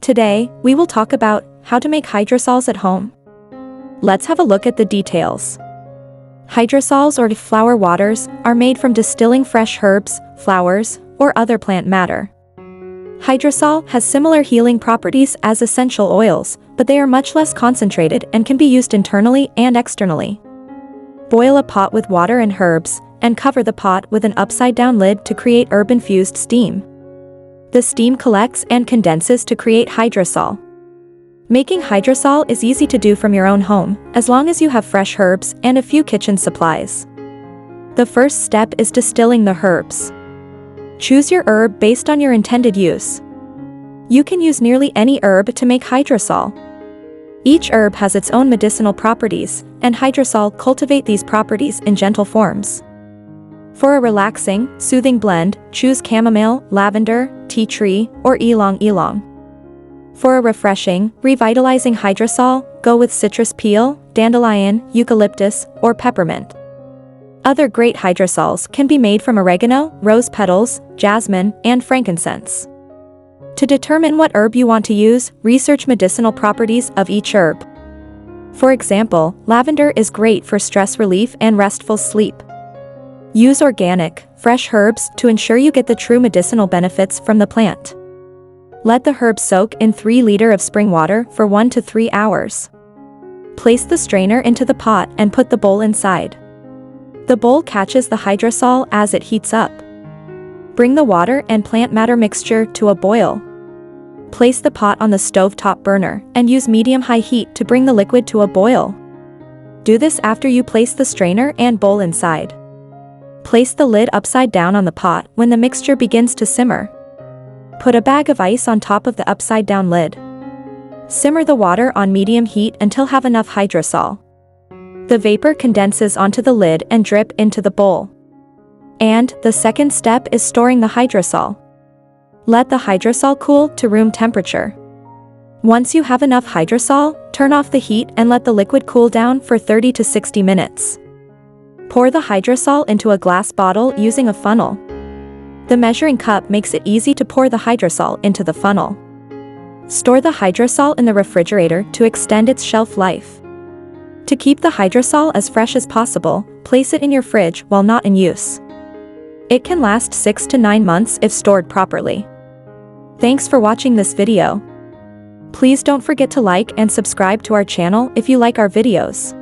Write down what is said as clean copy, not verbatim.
Today, we will talk about how to make hydrosols at home. Let's have a look at the details. Hydrosols or flower waters are made from distilling fresh herbs, flowers, or other plant matter. Hydrosol has similar healing properties as essential oils, but they are much less concentrated and can be used internally and externally. Boil a pot with water and herbs, and cover the pot with an upside-down lid to create herb-infused steam. The steam collects and condenses to create hydrosol. Making hydrosol is easy to do from your own home, as long as you have fresh herbs and a few kitchen supplies. The first step is distilling the herbs. Choose your herb based on your intended use. You can use nearly any herb to make hydrosol. Each herb has its own medicinal properties, and hydrosol cultivate these properties in gentle forms. For a relaxing, soothing blend, choose chamomile, lavender, tea tree, or ylang ylang. For a refreshing, revitalizing hydrosol, go with citrus peel, dandelion, eucalyptus, or peppermint. Other great hydrosols can be made from oregano, rose petals, jasmine, and frankincense. To determine what herb you want to use, research medicinal properties of each herb. For example, lavender is great for stress relief and restful sleep. Use organic, fresh herbs to ensure you get the true medicinal benefits from the plant. Let the herbs soak in 3 liters of spring water for 1 to 3 hours. Place the strainer into the pot and put the bowl inside. The bowl catches the hydrosol as it heats up. Bring the water and plant matter mixture to a boil. Place the pot on the stovetop burner and use medium-high heat to bring the liquid to a boil. Do this after you place the strainer and bowl inside. Place the lid upside down on the pot when the mixture begins to simmer. Put a bag of ice on top of the upside-down lid. Simmer the water on medium heat until have enough hydrosol. The vapor condenses onto the lid and drip into the bowl. And the second step is storing the hydrosol. Let the hydrosol cool to room temperature. Once you have enough hydrosol, turn off the heat and let the liquid cool down for 30 to 60 minutes. Pour the hydrosol into a glass bottle using a funnel. The measuring cup makes it easy to pour the hydrosol into the funnel. Store the hydrosol in the refrigerator to extend its shelf life. To keep the hydrosol as fresh as possible, place it in your fridge while not in use. It can last 6 to 9 months if stored properly. Thanks for watching this video. Please don't forget to like and subscribe to our channel if you like our videos.